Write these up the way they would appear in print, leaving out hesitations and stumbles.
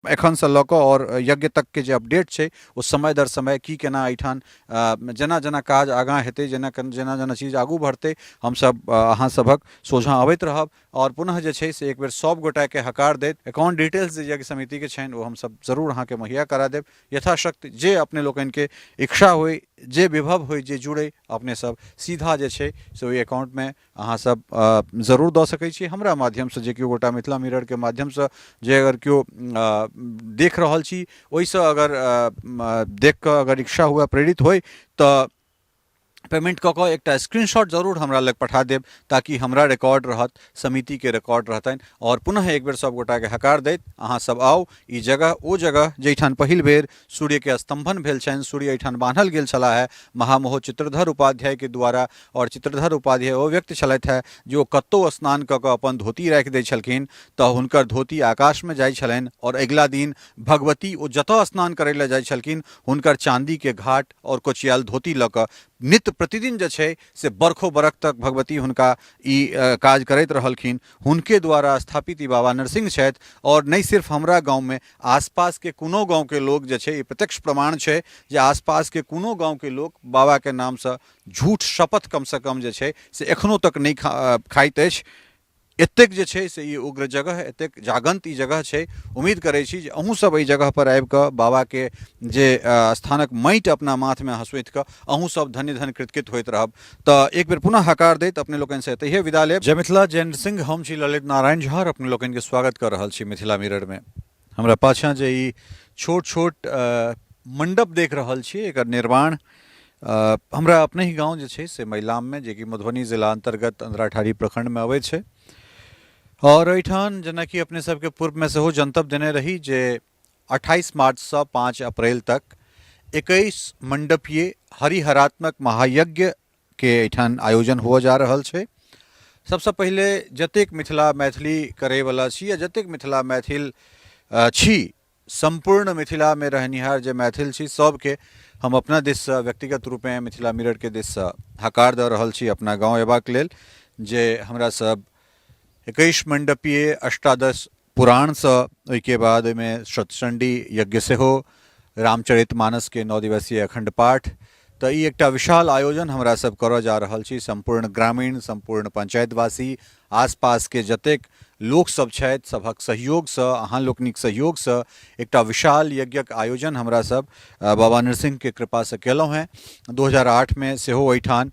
एखन से लऽ कऽ और यज्ञ तक के जे अपडेट छै ओ समय दर समय की केना एहिठाम जेना जेना काज आगाँ हेतै, जेना जेना जेना चीज आगू बढ़तै, हमसब अहाँ सभक सोझाँ अबैत रहब। और पुनः जे छै से एक बेर सब गोटाके हकार दैत अकाउंट डिटेल्स जे यज्ञ समितिके छनि ओ हमसब जरूर अहाँके मुहैया करा देब। यथाशक्ति जे अपने लोकनिके इच्छा होय, जे विभव होय, जे जुड़े, अपने सब सीधा जे छै से ओहि अकाउंटमे अहाँ सब जरूर दऽ सकै छी। हमरा माध्यमसँ जे केओ गोटा मिथिला मिररके माध्यमसँ जे अगर केओ देख रहल छी, ओहिसँ अगर देख कऽ अगर इच्छा हुए, प्रेरित होय, तऽ पेमेंट कऽ कऽ एकटा स्क्रीनशॉट जरूर हमरा लग पठा देब, ताकि हमरा रिकॉर्ड रहत, समितिके रिकॉर्ड रहतनि। और पुनः एक बेर सब गोटाके हकार दैत अहाँ सब आउ ई जगह, ओ जगह जाहिठाम पहिल बेर सूर्यके स्तंभन भेल छनि, सूर्य एहिठाम बान्हल गेल छलाह है महामहो चित्रधर उपाध्यायके द्वारा। और चित्रधर उपाध्याय ओ व्यक्ति छलथि है जे ओ कतौ स्नान कऽ कऽ अपन धोती राखि दै छलखिन तऽ हुनकर धोती आकाशमे जाइ छलनि। और अगिला दिन भगवती ओ जतऽ स्नान करै लए जाइ छलखिन हुनकर चांदीके घाट और कोचियाल धोती लऽ कऽ नित्य प्रतिदिन जे छै से बरखो बरख तक भगवती हुनका ई काज करैत रहलखिन। हुनके द्वारा स्थापित ई बाबा नरसिंह छथि। और नहीं सिर्फ हमरा गाँव में, आसपास के कोनो गाँव के लोग जे छै, ई प्रत्यक्ष प्रमाण छै जे आसपास के कोनो गाँव के लोग बाबा के नाम से झूठ शपथ कम से कम जे छै से एखनो तक नहीं खाइत अछि। एतेक जे छै से ई उग्र जगह, एतेक जागंत ई जगह छै। उम्मीद करै छी जे अहूँ सब एहि जगह पर आबि कऽ बाबा के जे स्थानक माटि अपना माथमे हँसुइत कऽ अहूँ सब धन्य धन्य कृतकृत होइत रहब। तऽ एक बेर पुनः हकार दैत अपने लोकनि से एतहिए विदा लेब। जय मिथिला, जय नरसिंह। हम छी ललित नारायण झा, अपने लोकनि के स्वागत कर रहल छी मिथिला मिरर में। हमरा पाछाँ जे ई छोट छोट मंडप देख रहल छी, एकर निर्माण हमरा अपने ही गाँव जे छै से मैलाम में, जे कि मधुबनी जिला अंतर्गत अंधराठाड़ी प्रखंड में अबै छै। और एहिठाम जेना कि अपने सबके पूर्व में सेहो जनतब देने रही जे 28 मार्च से 5 अप्रैल तक 21 मंडपीय हरिहरात्मक महायज्ञ के एहिठाम आयोजन हुआ जा रहल छै। सबसे पहले जतेक मिथिला मैथिली करे वाला छी, या जतेक मिथिला मैथिल छी, संपूर्ण मिथिला में रहनिहार जे मैथिल छी, सबके हम अपना दिस से व्यक्तिगत रूप में मिथिला मिरर के दिस से हकार दऽ रहल छी अपना गाँव एबाक लेल, जे हमरा सब 21 मंडपीय अष्टादश पुराण से, ओहिके बाद में शतचंडी यज्ञ सेहो, रामचरित मानस के 9 दिवसीय अखंड पाठ। तो ई एकटा विशाल आयोजन हमरा सब करऽ जा रहल छी। संपूर्ण ग्रामीण, संपूर्ण पंचायतवासी, आसपास के जतेक लोक सब छथि, सभक सहयोग से, अहाँ लोकनिक सहयोग से एकटा विशाल यज्ञक आयोजन हमरा सब बाबा नरसिंह के कृपा से केलहुँ हैं। 2008 में सेहो एहिठाम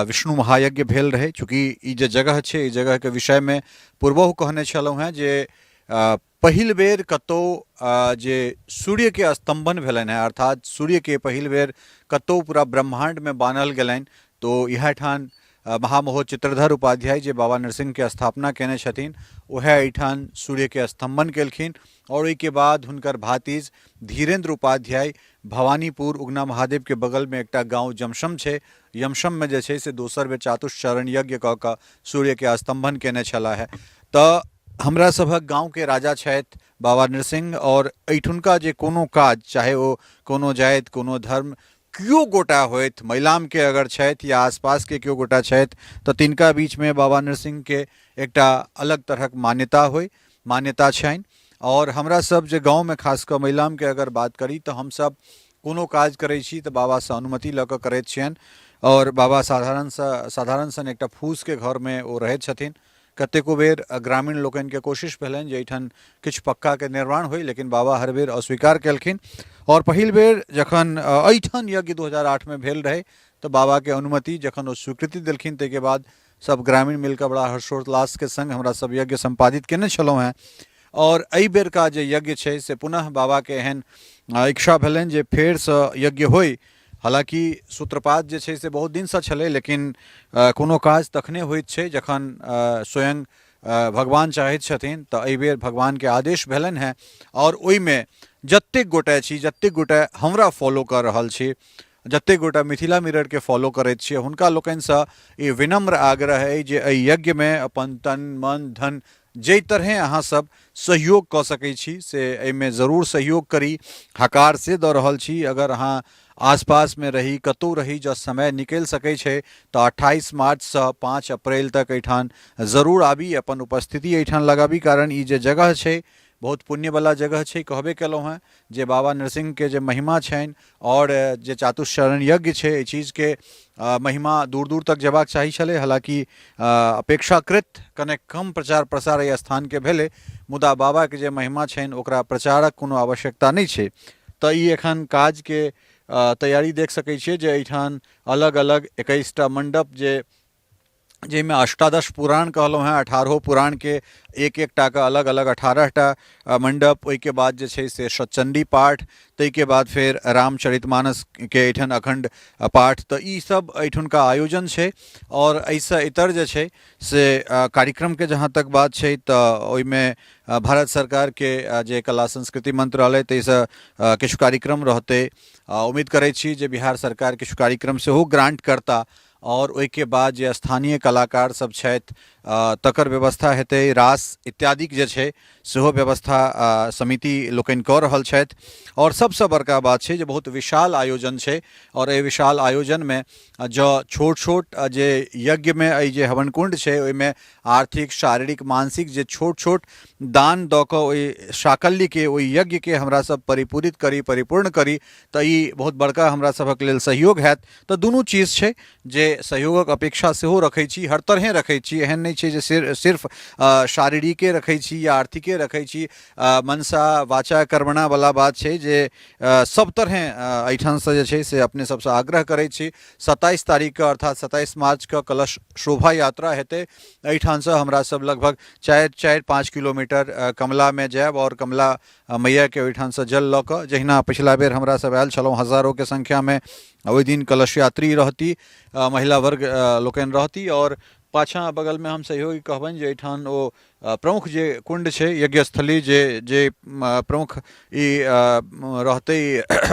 विष्णु महायज्ञ भेल रहे। चूँकि ई जे जगह छै, ई जगह के विषय में पूर्वहु कहने छलहुँ हैं जे पहिल बेर कतौ जे सूर्य के स्तंभन भेलनि हैं, अर्थात सूर्य के पहिल बेर कतौ पूरा ब्रह्मांड में बान्हल गेलनि, तो इएह ठान महामहो चित्रधर उपाध्याय जे बाबा नरसिंह के स्थापना केने छथिन, वह एहिठाम सूर्य के स्तंभन केलखिन। और ओहिके बाद हुनकर भातिज धीरेन्द्र उपाध्याय भवानीपुर उगना महादेव के बगल में एकटा गाँव जमशम छै, यमशम में जे छै से दोसर बेर चातुश्चरण यज्ञ कऽ कऽ सूर्य के स्तंभन केने छला है। तऽ हमरा सभक गाँव के राजा छथि बाबा नरसिंह। और एहिठुनका जे कोनो काज, चाहे ओ कोनो जाति, कोनो धर्म, केओ गोटा होइत, मैलाम के अगर छथि या आसपास के केओ गोटा छथि, तऽ तिनका बीच में बाबा नरसिंह के एकटा अलग तरहक मान्यता छनि। और हमरा सब जे गाँव में खास कऽ मैलाम के अगर बात करी, तऽ हम सब कोनो काज करै छी तऽ बाबा से अनुमति लऽ कऽ करैत छियनि। और बाबा साधारण सन एकटा फूस के घर में ओ रहैत छथिन। कतेको बेर ग्रामीण लोकनि के कोशिश भेलनि जे एहिठाम किछु पक्का के निर्माण होय, लेकिन बाबा हर बेर अस्वीकार केलखिन। और पहिल बेर जखन एहिठाम यज्ञ 2008 में भेल रहे, तो बाबा के अनुमति जखन ओ स्वीकृति देलखिन, ताहिके बाद सब ग्रामीण मिलकर बड़ा हर्षोल्लास के संग हमरा सब यज्ञ संपादित केने छलहुँ हैं। और एहि बेर का जे यज्ञ छै से पुनः बाबा के एहन इच्छा भेलनि जे फेर से यज्ञ होय। हालांकि सूत्रपात जे छै से बहुत दिन से छलै, लेकिन कोनो काज तखने होइत छै जखन स्वयं भगवान चाहैत छथिन। तऽ एहि बेर भगवान के आदेश भेलनि हैं। और ओहिमे जतेक गोटे छी, जतेक गोटे हमरा फॉलो कर रहल छी, जतेक गोटा मिथिला मिरर के फॉलो करैत छियै, हुनका लोकनिसँ ई विनम्र आग्रह अइ जे एहि यज्ञ में अपन तन मन धन जाहि तरहे अहाँ सब सहयोग कऽ सकै छी से एहिमे जरूर सहयोग करी। हकार से दऽ रहल छी, अगर अहाँ आसपास में रही, कतौ रही, जब समय निकलि सकै छै तऽ 28 मार्च से 5 अप्रैल तक एहिठाम जरूर आबी, अपन उपस्थिति एहिठाम लगाबी। कारण ई जे जगह छै बहुत पुण्य वाला जगह छै। कहबे केलहुँ हैं जे बाबा नरसिंह के जे महिमा छनि और जे चातुश्चरण यज्ञ छै, एहि चीज के महिमा दूर दूर तक जेबाक चाही छलै। हालांकि अपेक्षाकृत कने कम प्रचार प्रसार एहि स्थान के भेलै, मुदा बाबा के जे महिमा छनि ओकरा प्रचारक कोनो आवश्यकता नहीं छै। तऽ ई एखन काज के तैयारी देख सकै छियै जे एहिठाम अलग अलग 21टा मंडप जे जाहिमे अष्टादश पुराण कहलहुँ हैं, 18 पुराण के एक एक टा के अलग अलग 18टा मंडप, ओहिके बाद जे छै से सतचंडी पाठ, ताहिके बाद फिर रामचरितमानस के एहिठाम अखंड पाठ। तऽ ई सब एहिठुनका आयोजन छै। और एहिसँ इतर जे छै से कार्यक्रम के जहाँ तक बात छै तऽ ओहिमे भारत सरकार के जे कला संस्कृति मंत्रालय ताहिसँ किछु कार्यक्रम रहतै। उम्मीद करै छी जे बिहार सरकार किछु कार्यक्रम सेहो ग्रांट करता और ओहिके बाद जे स्थानीय कलाकार सब छथि तकर व्यवस्था हेतै। रास इत्यादि जे छै सेहो व्यवस्था समिति लोकनि कऽ रहल छथि। और सबसँ बड़का बात छै जे बहुत विशाल आयोजन छै और एहि विशाल आयोजन में जो छोट छोट जे यज्ञ में एहि जे हवन कुंड छै ओहिमे आर्थिक शारीरिक मानसिक जे छोट छोट दान दऽ कऽ ओहि साकल्य के ओहि यज्ञ के हमरा सब परिपूरित करी, परिपूर्ण करी, तऽ ई बहुत बड़का हमरा सभक लेल सहयोग हैत। तऽ दुनू चीज छै जे सहयोगक अपेक्षा सेहो रखै छी, हर तरहे रखै छी। एहन नहीं छै जे सिर्फ शारीरिके रखै छी या आर्थिके रखै छी, मनसा वाचा कर्मणा वाला बात छै जे सब तरहे एहिठामसँ जे छै से अपने सबसँ आग्रह करै छी। 27 तारीख के अर्थात 27 मार्च के कलश शोभा यात्रा हेतै। एहिठामसँ हमरा सब लगभग 4-5 किलोमीटर कमला में जायब और कमला मैया के ओहिठामसँ जल लऽ कऽ, जहिना पिछला बेर हमरा सब आयल छलहुँ हजारों के संख्या में, ओहि दिन कलश यात्री रहती, महिला वर्ग लोकनि रहती। और पाछा बगल में हम सहयोगी कहबनि जे एहिठाम ओ प्रमुख जे कुंड छै यज्ञस्थली जे प्रमुख ई रहतै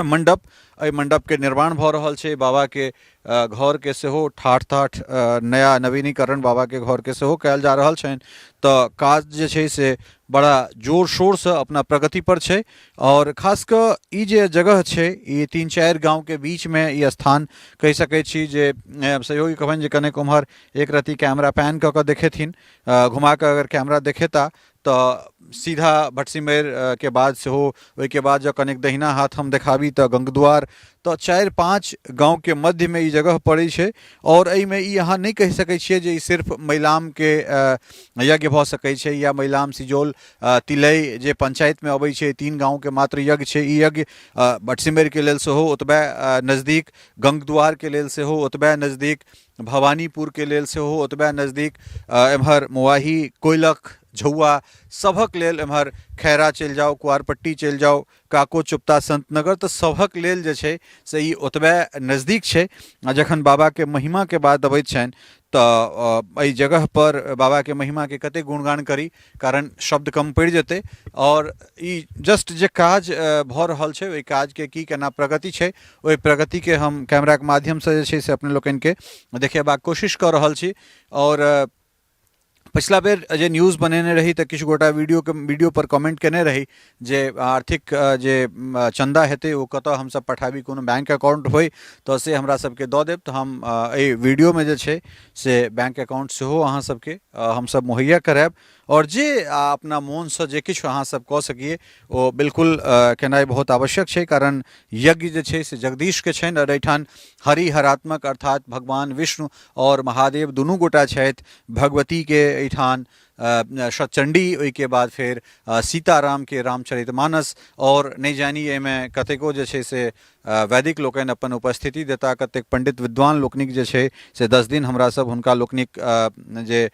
मंडप, एहि मंडप के निर्माण भऽ रहल छै। बाबा के घर के सेहो ठाठ ठाठ नया नवीनीकरण बाबा के घर के सेहो कयल जा रहल छनि। तऽ काज जे छै से बड़ा जोर शोर से अपना प्रगति पर छै। और खास कऽ ई जे जगह छै ई 3-4 गांव के बीच में ई स्थान कहि सकै छी जे सहयोगी कहबनि जे कनेक उम्हर एक रत्ती कैमरा पैन कऽ देखेथिन, घुमा कऽ अगर कैमरा देखेता तऽ सीधा भटसिमैर के बाद सेहो, ओहिके बाद जँ कनेक दहिना हाथ हम देखाबी तऽ गंगद्वार, तऽ 4-5 गांव के मध्य में ई जगह पड़ै छै। और एहिमे ई अहाँ नहीं कहि सकै छियै जे ई सिर्फ महिलाम के यज्ञ भऽ सकै छै या महिलाम सिजौल तिलई जे पंचायत में अबै छै 3 गांव के मात्र यज्ञ छै। ई यज्ञ भटसिमैर के लेल सेहो ओतबे नजदीक, गंगद्वार के लेल सेहो ओतबे नजदीक, भवानीपुर के लेल सेहो ओतबे नजदीक, एम्हर मोआही, कोइलख, झौआ सभक लेल एम्हर खैरा चलि जाउ, कुआरपट्टी चलि जाउ, काको चुप्ता संतनगर, तऽ सभक लेल जे छै से ई ओतबे नजदीक छै। आ जखन बाबा के महिमा के बात अबैत छनि तऽ एहि जगह पर बाबा के महिमा के कते गुणगान करी, कारण शब्द कम पड़ि जेतै। और ई जस्ट जे काज भऽ रहल छै ओहि काज के की केना प्रगति छै, ओहि प्रगति के हम कैमरा के माध्यम से जे छै से अपने लोकनि के देखेबाक कोशिश कऽ रहल छी। और पिछला बेर जे न्यूज़ बनेने रही तऽ किछु गोटा वीडियो पर कमेंट केने रही जे आर्थिक जे चंदा हेतै ओ कतऽ हमसब पठाबी, कोनो बैंक अकाउंट होय तऽ से हमरा सबके दऽ देब। तऽ हम एहि वीडियो में जे छै से बैंक अकाउंट सेहो अहाँ सबके हमसब मुहैया करायब। और जे अपना मोनसँ जे किछु अहाँ सब कऽ सकिए ओ बिल्कुल केनाइ बहुत आवश्यक छै, कारण यज्ञ जे छै से जगदीश के छनि। और एहिठाम हरिहरात्मक अर्थात भगवान विष्णु और महादेव दुनू गोटा छथि। भगवती के एहिठाम सतचंडी, ओहिके बाद फिर सीताराम के रामचरितमानस, और नहीं जानी एहिमे कतेको जे छै से वैदिक लोकनि अपन उपस्थिति देता, कतेक पंडित विद्वान लोकनिक जे छै से 10 दिन हमरा सब हुनका लोकनिक जे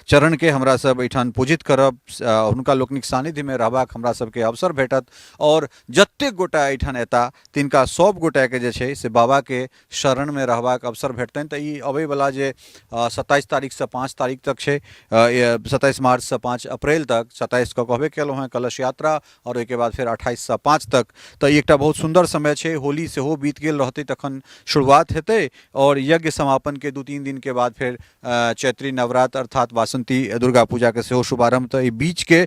चरण के हमरा सब एहिठाम पूजित करब, हुनका लोकनिक सानिध्य में रहबाक हमरा सबके अवसर भेटत। और जतेक गोटा एहिठाम एता तिनका सब गोटा के जे छै से बाबा के शरण में रहबाक अवसर भेटतनि। तऽ ई अबै वाला जे 27 तारीख से 5 तारीख तक छै, 27 मार्च से 5 अप्रैल तक, 27 के कहबे केलहुँ हैं कलश यात्रा, और ओहिके बाद फिर 28 से 5 तक, तऽ ई एकटा बहुत सुंदर समय छै। होली सेहो बीत गेल रहतै तखन शुरुआत हेतै, और यज्ञ समापन के 2-3 दिन के बाद फिर चैत्री नवरात्र अर्थात वासंती दुर्गा पूजा के सेहो शुभारंभ, तऽ ई बीच के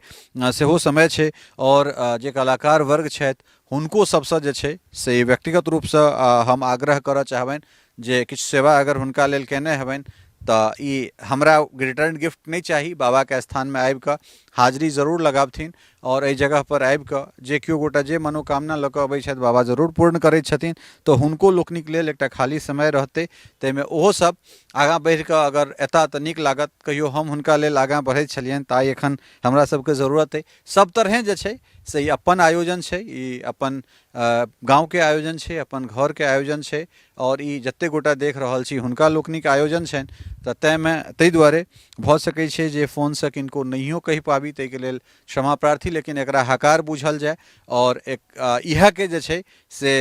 सेहो समय छै। और जे कलाकार वर्ग छथि हुनको सबसँ जे छै से व्यक्तिगत रूपसँ हम आग्रह करऽ चाहबनि जे किछु सेवा अगर हुनका लेल केने हेबनि तऽ ई हमरा रिटर्न गिफ्ट नहीं चाही, बाबा के स्थान में आबि कऽ हाजिरी जरूर लगाबथिन और एहि जगह पर आबि कऽ जे केओ गोटा जे मनोकामना लऽ कऽ अबै छथि बाबा जरूर पूर्ण करैत छथिन। तो हुनको लोकनिक लेल एकटा खाली समय रहतै, ताहिमे ओहो सब आगाँ बढ़ि कऽ अगर एता तऽ नीक लागत। कहियो हम हुनका लेल आगाँ बढ़ैत छलियनि, ताइ एखन हमरा सबके जरूरत अइ। सब तरहे जे छै से ई अपन आयोजन छै, ई अपन गाँवके आयोजन छै, अपन घरके आयोजन छै, और ई जतेक गोटा देख रहल छी हुनका लोकनिक आयोजन छनि। तऽ ताहि दुआरे भऽ सकै छै जे फोनसँ किनको नहियो कहि पाबी, ताहिके लेल क्षमा प्रार्थी, लेकिन एकरा हकार बुझल जाय। और एक इएहके जे छै से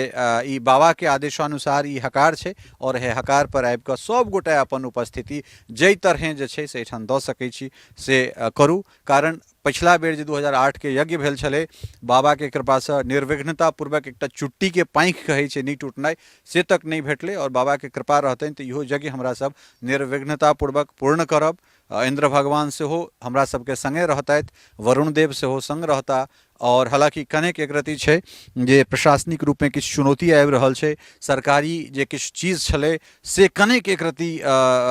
ई बाबाके आदेशानुसार ई हकार छै, और हे हकार पर आबि कऽ सब गोटा अपन उपस्थिति जाहि तरहे जे छै से एहिठाम दऽ सकै छी से करू। कारण पछिला बेर जे 2008 के यज्ञ भेल छलै, बाबाके कृपासँ निर्विघ्नतापूर्वक एकटा चुट्टीके पाँखि कहै छै नहि टूटनाइ, से तक नहि भेटलै। और बाबाके कृपा रहतनि तऽ इहो यज्ञ हमरा सब निर्विघ्नतापूर्वक पूर्ण करब। इंद्र भगवान सेहो हमरा सबके संगे रहतथि, वरुण देव सेहो संग रहता। और हालांकि कनेक एक रति छै जे प्रशासनिक रूपमे किछु चुनौती आबि रहल छै, सरकारी जे किछु चीज छलै से कनेक एक रति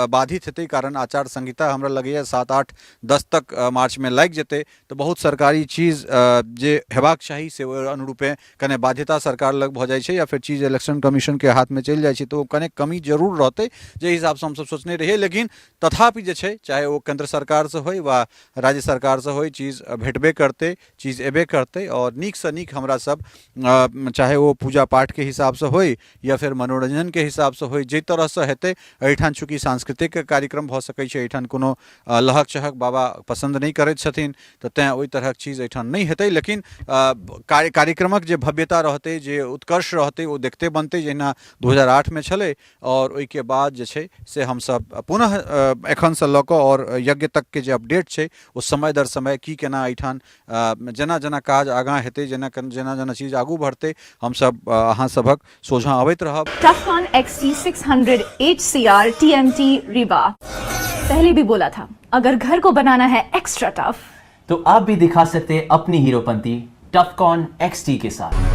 बाधित हेतै। कारण आचार संहिता हमरा लगैए 7, 8, 10 तक मार्चमे लागि जेतै, तऽ बहुत सरकारी चीज जे हेबाक चाही से ओहि अनुरूपे कने बाध्यता सरकार लग भऽ जाइ छै, या फिर चीज इलेक्शन कमीशनके हाथमे चलि जाइ छै, तऽ ओ कनेक कमी जरूर रहतै जे हिसाबसँ हमसब सोचने रहिए। लेकिन तथापि जे छै, चाहे ओ केंद्र सरकारसँ होइ वा राज्य सरकारसँ होइ, चीज भेटबे करतै, चीज एबे करतै। और नीकसँ नीक हमरा सब चाहे वो पूजा पाठके हिसाबसँ होइ या फिर मनोरंजनके हिसाबसँ होइ, जाहि तरहसँ हेतै। एहिठाम चूँकि सांस्कृतिक कार्यक्रम भऽ सकै छै, एहिठाम कोनो लहक चहक बाबा पसंद नहीं करैत छथिन, तऽ तेँ ओहि तरहक चीज एहिठाम नहीं हेतै। लेकिन कार्यक्रमक जे भव्यता रहतै, जे उत्कर्ष रहतै, ओ देखते बनतै जहिना 2008 में छलै। और ओहिके बाद जे छै से हमसब पुनः एखनसँ लऽ कऽ और यज्ञ तकके जे अपडेट छै, ओ समय दर समय की केना एहिठाम जेना जेना काज आगाँ हेतै, जेना जेना चीज आगू बढ़तै, हमसब अहाँ सभक सोझाँ अबैत रहब। टफकॉन XT 600 HCR TMT रीवा। पहले भी बोला था, अगर घर को बनाना है एक्स्ट्रा टफ, तो आप भी दिखा सकते हैं अपनी हीरोपंती टफकॉन XT के साथ।